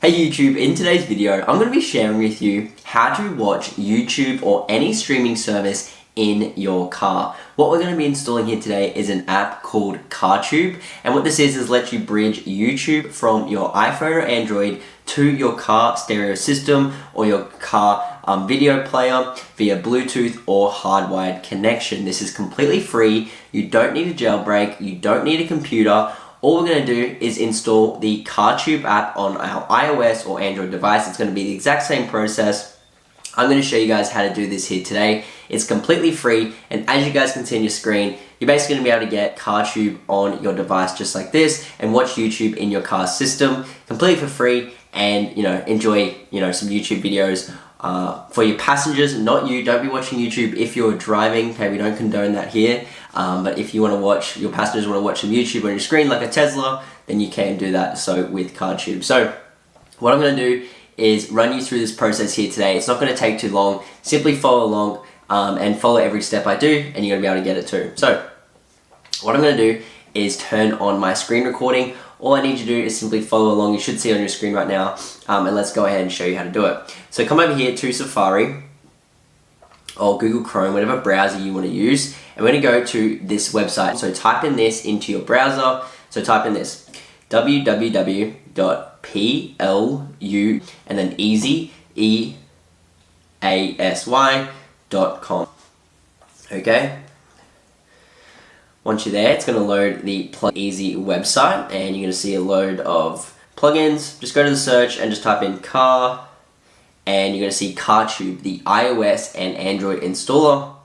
Hey YouTube, in today's video I'm going to be sharing with you how to watch YouTube or any streaming service in your car. What we're going to be installing here today is an app called CarTube, and what this is let you bridge YouTube from your iPhone or Android to your car stereo system or your car video player via Bluetooth or hardwired connection. This is completely free. You don't need a jailbreak, you don't need a computer. All we're going to do is install the CarTube app on our iOS or Android device. It's going to be the exact same process. I'm going to show you guys how to do this here today. It's completely free, and as you guys can see on your screen, you're basically going to be able to get CarTube on your device just like this and watch YouTube in your car system completely for free, and enjoy some YouTube videos for your passengers, not you. Don't be watching YouTube if you're driving. Okay, we don't condone that here. But if you want to watch, your passengers want to watch some YouTube on your screen like a Tesla, then you can do that so with CarTube. So what I'm going to do is run you through this process here today. It's not going to take too long. Simply follow along and follow every step I do, and you're going to be able to get it too. So what I'm going to do is turn on my screen recording. All I need you to do is simply follow along. You should see it on your screen right now, and let's go ahead and show you how to do it. So come over here to Safari or Google Chrome, whatever browser you want to use, and we're going to go to this website. So type in this into your browser. So type in this www.plu and then easy.com. Okay. Once you're there, it's going to load the Easy website, and you're going to see a load of plugins. Just go to the search and just type in car, and you're going to see CarTube, the iOS and Android installer.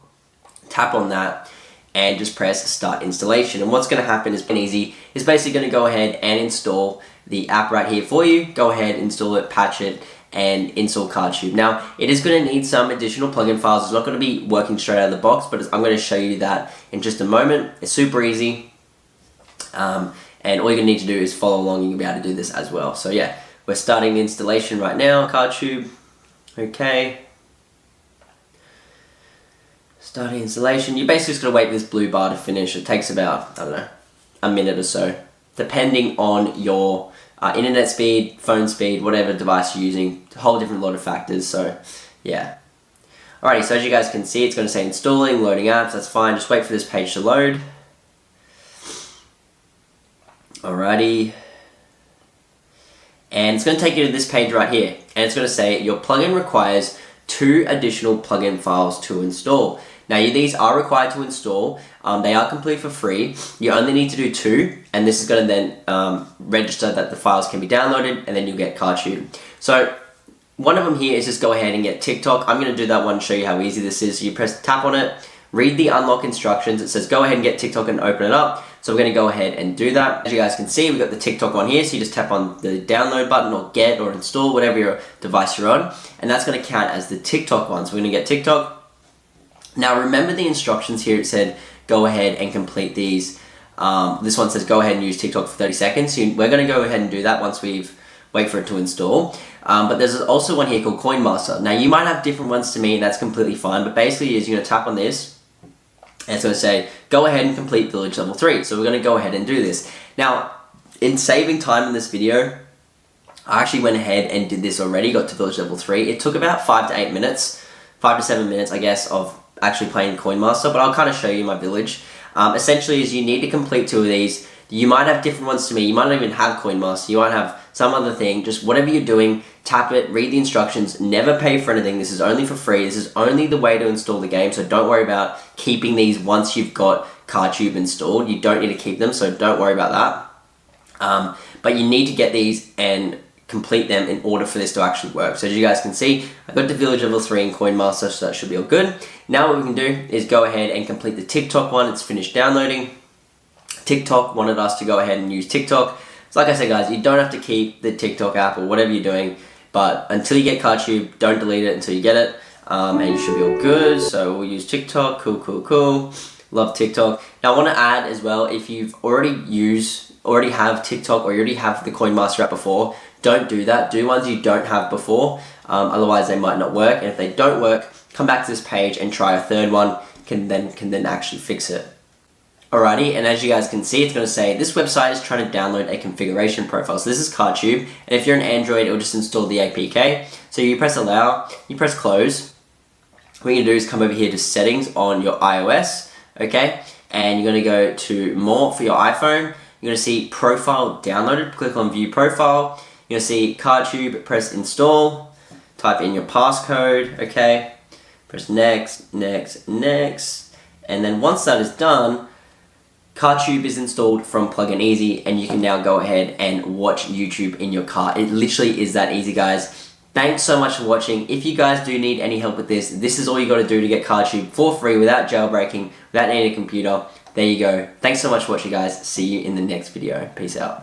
Tap on that and just press start installation. And what's going to happen is Easy is basically going to go ahead and install the app right here for you. Go ahead, install it, patch it, and install CarTube. Now, it is going to need some additional plugin files. It's not going to be working straight out of the box, but I'm going to show you that in just a moment. It's super easy, and all you're going to need to do is follow along. You'll be able to do this as well. So yeah, we're starting the installation right now. CarTube, okay. Starting installation. You're basically just going to wait for this blue bar to finish. It takes about, I don't know, a minute or so, depending on your internet speed, phone speed, whatever device you're using. A whole different lot of factors, so yeah. Alrighty, so as you guys can see, it's going to say installing, loading apps. That's fine. Just wait for this page to load. Alrighty. And it's going to take you to this page right here, and it's going to say your plugin requires 2 additional plugin files to install. Now, these are required to install. They are complete for free. You only need to do 2, and this is going to then register that the files can be downloaded, and then you'll get CarTube. So one of them here is just go ahead and get TikTok. I'm going to do that one, show you how easy this is. So you tap on it, read the unlock instructions. It says go ahead and get TikTok and open it up. So we're going to go ahead and do that. As you guys can see, we've got the TikTok on here. So you just tap on the download button or get or install, whatever your device you're on. And that's going to count as the TikTok one. So we're going to get TikTok. Now remember the instructions here. It said go ahead and complete these. This one says go ahead and use TikTok for 30 seconds. So we're going to go ahead and do that once we've wait for it to install. But there's also one here called CoinMaster. Now you might have different ones to me, and that's completely fine. But basically you're going to tap on this, and it's going to say, go ahead and complete Village Level 3. So we're going to go ahead and do this. Now, in saving time in this video, I actually went ahead and did this already, got to Village Level 3. It took about 5 to 8 minutes, 5 to 7 minutes, I guess, of actually playing CoinMaster, but I'll kind of show you my village. Essentially, is you need to complete 2 of these. You might have different ones to me. You might not even have CoinMaster. You might have some other thing. Just whatever you're doing, tap it, read the instructions, never pay for anything. This is only for free. This is only the way to install the game, so don't worry about keeping these once you've got CarTube installed. You don't need to keep them, so don't worry about that. But you need to get these and complete them in order for this to actually work. So as you guys can see, I got to Village Level 3 in CoinMaster, so that should be all good. Now what we can do is go ahead and complete the TikTok one. It's finished downloading. TikTok wanted us to go ahead and use TikTok. So like I said, guys, you don't have to keep the TikTok app or whatever you're doing, but until you get CarTube, don't delete it until you get it, and you should be all good. So we'll use TikTok. Cool. Love TikTok. Now I want to add as well, if you've already have TikTok or you already have the CoinMaster app before, don't do that. Do ones you don't have before, otherwise they might not work. And if they don't work, come back to this page and try a third one. Can then actually fix it. Alrighty, and as you guys can see, it's going to say this website is trying to download a configuration profile. So this is CarTube, and if you're an Android, it will just install the APK. So you press allow, you press close. What you're going to do is come over here to settings on your iOS, okay? And you're going to go to more for your iPhone. You're going to see profile downloaded, click on view profile. You're going to see CarTube, press install, type in your passcode, okay? Press next, next, next. And then once that is done, CarTube is installed from Plugin Easy, and you can now go ahead and watch YouTube in your car. It literally is that easy, guys. Thanks so much for watching. If you guys do need any help with this is all you got to do to get CarTube for free without jailbreaking, without needing a computer. There you go. Thanks so much for watching, guys. See you in the next video. Peace out.